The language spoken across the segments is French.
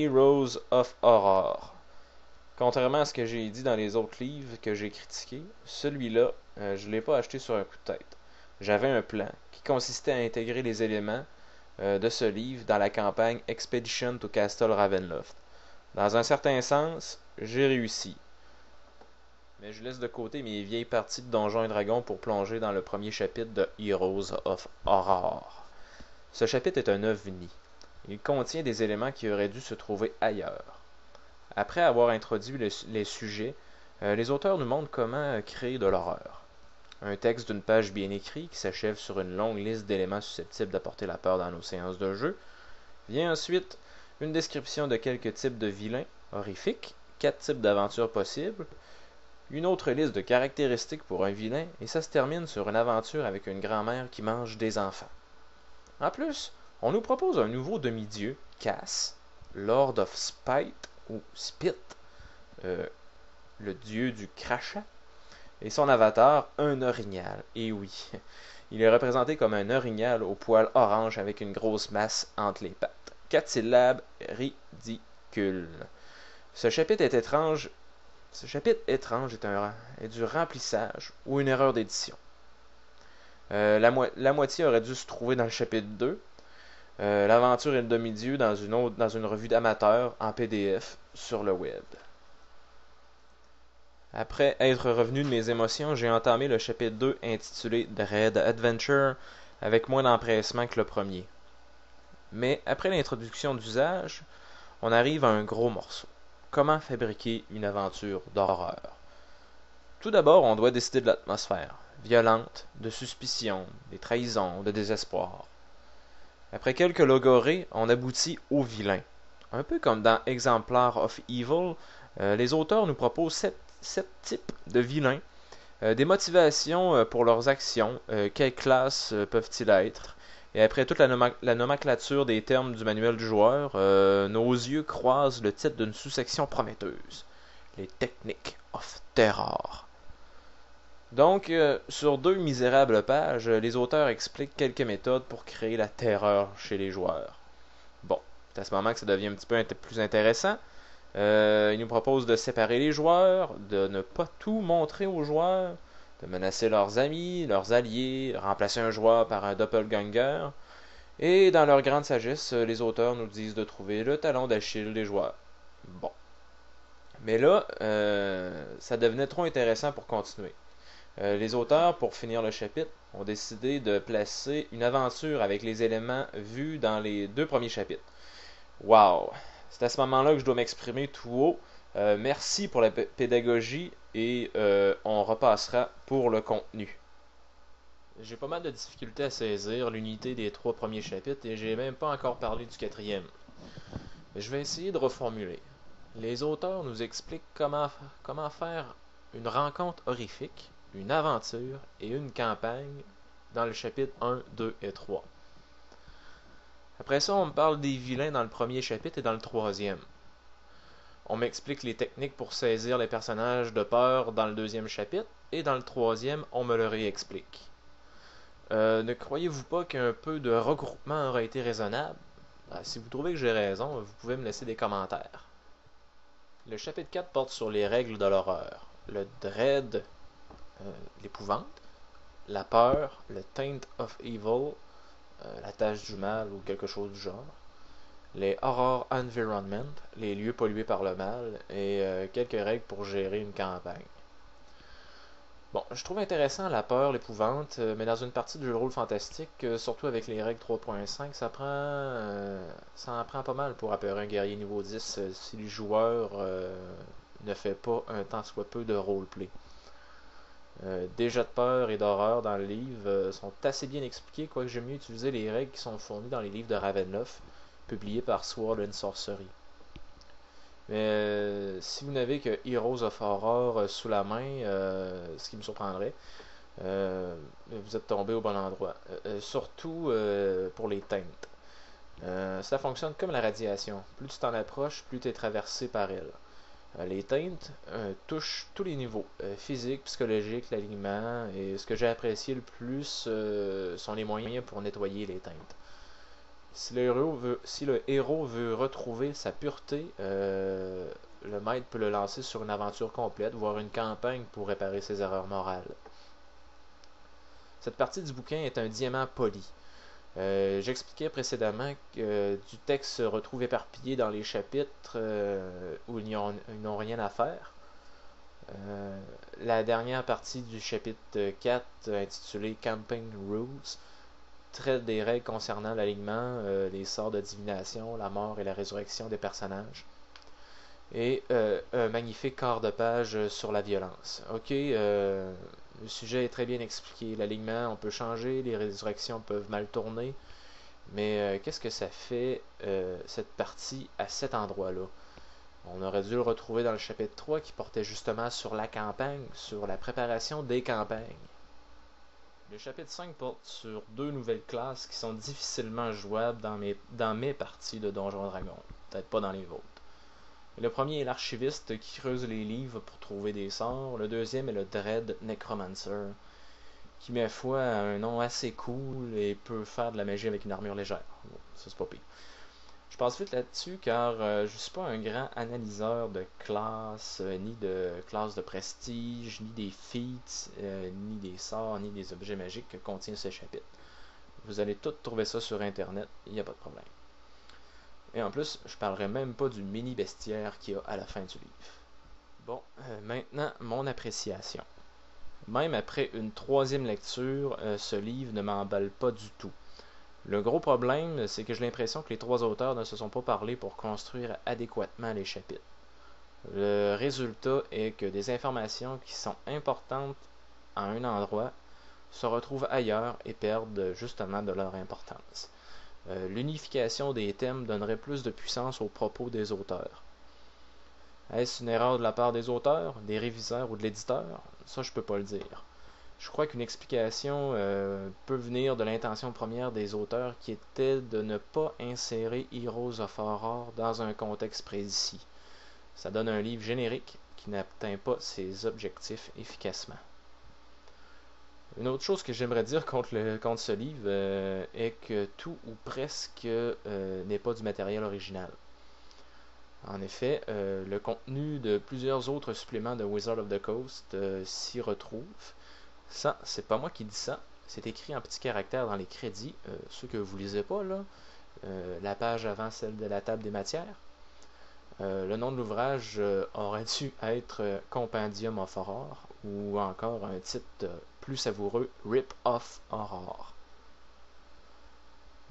Heroes of Horror. Contrairement à ce que j'ai dit dans les autres livres que j'ai critiqués, celui-là, je ne l'ai pas acheté sur un coup de tête. J'avais un plan qui consistait à intégrer les éléments de ce livre dans la campagne Expedition to Castle Ravenloft. Dans un certain sens, j'ai réussi. Mais je laisse de côté mes vieilles parties de Donjons et Dragons pour plonger dans le premier chapitre de Heroes of Horror. Ce chapitre est un ovni. Il contient des éléments qui auraient dû se trouver ailleurs. Après avoir introduit les sujets, les auteurs nous montrent comment créer de l'horreur. Un texte d'une page bien écrit qui s'achève sur une longue liste d'éléments susceptibles d'apporter la peur dans nos séances de jeu. Vient ensuite une description de quelques types de vilains horrifiques, 4 types d'aventures possibles, une autre liste de caractéristiques pour un vilain, et ça se termine sur une aventure avec une grand-mère qui mange des enfants. En plus, on nous propose un nouveau demi-dieu, Cass, Lord of Spite, ou Spit, le dieu du crachat, et son avatar, un orignal. Et oui, il est représenté comme un orignal au poil orange avec une grosse masse entre les pattes. 4 syllabes, ridicule. Ce chapitre étrange est du remplissage ou une erreur d'édition. La moitié aurait dû se trouver dans le chapitre 2. L'aventure et le demi-dieu dans une revue d'amateurs en PDF sur le web. Après être revenu de mes émotions, j'ai entamé le chapitre 2 intitulé Dread Adventure avec moins d'empressement que le premier. Mais après l'introduction d'usage, on arrive à un gros morceau. Comment fabriquer une aventure d'horreur? Tout d'abord, on doit décider de l'atmosphère, violente, de suspicion, des trahisons, de désespoir. Après quelques logorées, on aboutit au vilain. Un peu comme dans Exemplar of Evil, les auteurs nous proposent 7 types de vilains, des motivations pour leurs actions, quelles classes peuvent-ils être, et après toute la nomenclature des termes du manuel du joueur, nos yeux croisent le titre d'une sous-section prometteuse, les techniques of terror. Donc, sur 2 misérables pages, les auteurs expliquent quelques méthodes pour créer la terreur chez les joueurs. Bon, c'est à ce moment que ça devient un petit peu plus intéressant. Ils nous proposent de séparer les joueurs, de ne pas tout montrer aux joueurs, de menacer leurs amis, leurs alliés, remplacer un joueur par un doppelganger. Et dans leur grande sagesse, les auteurs nous disent de trouver le talon d'Achille des joueurs. Bon. Mais là, ça devenait trop intéressant pour continuer. Les auteurs, pour finir le chapitre, ont décidé de placer une aventure avec les éléments vus dans les 2 premiers chapitres. Wow! C'est à ce moment-là que je dois m'exprimer tout haut. Merci pour la pédagogie et on repassera pour le contenu. J'ai pas mal de difficultés à saisir l'unité des 3 premiers chapitres et j'ai même pas encore parlé du 4e. Je vais essayer de reformuler. Les auteurs nous expliquent comment faire une rencontre horrifique, une aventure et une campagne dans le chapitre 1, 2 et 3. Après ça, on me parle des vilains dans le premier chapitre et dans le 3e. On m'explique les techniques pour saisir les personnages de peur dans le 2e chapitre, et dans le 3e, on me le réexplique. Ne croyez-vous pas qu'un peu de regroupement aurait été raisonnable? Si vous trouvez que j'ai raison, vous pouvez me laisser des commentaires. Le chapitre 4 porte sur les règles de l'horreur. Le dread, l'épouvante, la peur, le taint of evil, la tâche du mal ou quelque chose du genre, les horror environment, les lieux pollués par le mal, et quelques règles pour gérer une campagne. Bon, je trouve intéressant la peur, l'épouvante, mais dans une partie de jeu de rôle fantastique, surtout avec les règles 3.5, ça en prend pas mal pour apeurer un guerrier niveau 10 si le joueur ne fait pas un tant soit peu de roleplay. Des jets de peur et d'horreur dans le livre sont assez bien expliqués, quoique j'aime mieux utiliser les règles qui sont fournies dans les livres de Ravenloft, publiés par Sword and Sorcery. Mais si vous n'avez que Heroes of Horror sous la main, ce qui me surprendrait, vous êtes tombé au bon endroit. Surtout pour les teintes. Ça fonctionne comme la radiation. Plus tu t'en approches, plus tu es traversé par elle. Les teintes touchent tous les niveaux, physique, psychologique, l'alignement, et ce que j'ai apprécié le plus sont les moyens pour nettoyer les teintes. Si le héros veut retrouver sa pureté, le maître peut le lancer sur une aventure complète, voire une campagne pour réparer ses erreurs morales. Cette partie du bouquin est un diamant poli. J'expliquais précédemment que du texte se retrouve éparpillé dans les chapitres où ils n'ont rien à faire. La dernière partie du chapitre 4, intitulée Camping Rules, traite des règles concernant l'alignement, les sorts de divination, la mort et la résurrection des personnages. Et un magnifique quart de page sur la violence. Ok, le sujet est très bien expliqué. L'alignement, on peut changer, les résurrections peuvent mal tourner. Mais qu'est-ce que ça fait, cette partie, à cet endroit-là? On aurait dû le retrouver dans le chapitre 3 qui portait justement sur la campagne, sur la préparation des campagnes. Le chapitre 5 porte sur 2 nouvelles classes qui sont difficilement jouables dans mes parties de Donjons & Dragons. Peut-être pas dans les vôtres. Le premier est l'archiviste qui creuse les livres pour trouver des sorts. Le deuxième est le Dread Necromancer, qui, ma foi, a un nom assez cool et peut faire de la magie avec une armure légère. Bon, ça, c'est pas pire. Je passe vite là-dessus car je suis pas un grand analyseur de classes, ni de classes de prestige, ni des feats, ni des sorts, ni des objets magiques que contient ce chapitre. Vous allez tout trouver ça sur internet, il n'y a pas de problème. Et en plus, je parlerai même pas du mini bestiaire qu'il y a à la fin du livre. Bon, maintenant, mon appréciation. Même après une 3e lecture, ce livre ne m'emballe pas du tout. Le gros problème, c'est que j'ai l'impression que les 3 auteurs ne se sont pas parlé pour construire adéquatement les chapitres. Le résultat est que des informations qui sont importantes à un endroit se retrouvent ailleurs et perdent justement de leur importance. L'unification des thèmes donnerait plus de puissance aux propos des auteurs. Est-ce une erreur de la part des auteurs, des réviseurs ou de l'éditeur? Ça, je peux pas le dire. Je crois qu'une explication peut venir de l'intention première des auteurs qui était de ne pas insérer Heroes of Horror dans un contexte précis. Ça donne un livre générique qui n'atteint pas ses objectifs efficacement. Une autre chose que j'aimerais dire contre ce livre est que tout ou presque n'est pas du matériel original. En effet, le contenu de plusieurs autres suppléments de Wizard of the Coast s'y retrouve. Ça, c'est pas moi qui dis ça. C'est écrit en petits caractères dans les crédits, ceux que vous lisez pas là, la page avant celle de la table des matières. Le nom de l'ouvrage aurait dû être Compendium of Horror ou encore un titre plus savoureux, Rip Off Horror.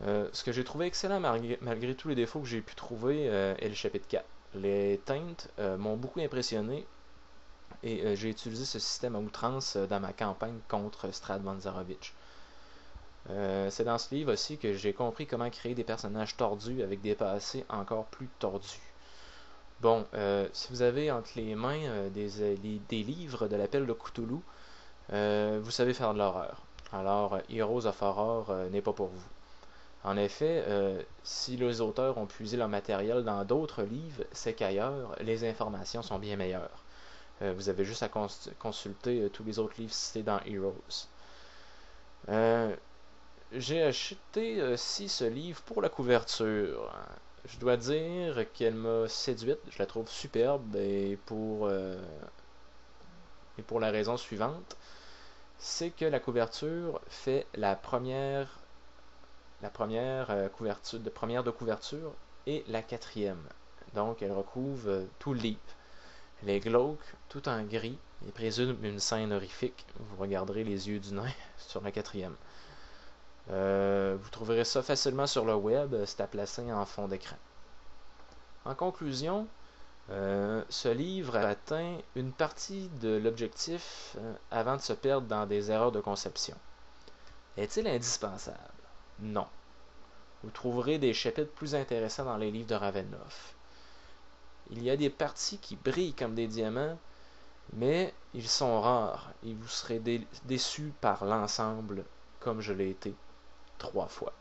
Ce que j'ai trouvé excellent malgré tous les défauts que j'ai pu trouver est le chapitre 4. Les teintes m'ont beaucoup impressionné et j'ai utilisé ce système à outrance dans ma campagne contre Strad von Zarovich. C'est dans ce livre aussi que j'ai compris comment créer des personnages tordus avec des passés encore plus tordus. Bon, si vous avez entre les mains des livres de l'appel de Cthulhu, vous savez faire de l'horreur. Alors, Heroes of Horror n'est pas pour vous. En effet, si les auteurs ont puisé leur matériel dans d'autres livres, c'est qu'ailleurs, les informations sont bien meilleures. Vous avez juste à consulter tous les autres livres cités dans Heroes. J'ai acheté aussi ce livre pour la couverture. Je dois dire qu'elle m'a séduite. Je la trouve superbe et pour la raison suivante, c'est que la couverture fait la première couverture de couverture et la 4e. Donc elle recouvre tout le livre. Elle est glauque, tout en gris, et présume une scène horrifique. Vous regarderez les yeux du nain sur la 4e. Vous trouverez ça facilement sur le web, c'est à placer en fond d'écran. En conclusion, ce livre atteint une partie de l'objectif avant de se perdre dans des erreurs de conception. Est-il indispensable? Non. Vous trouverez des chapitres plus intéressants dans les livres de Ravenloft. Il y a des parties qui brillent comme des diamants, mais ils sont rares et vous serez déçus par l'ensemble, comme je l'ai été 3 fois.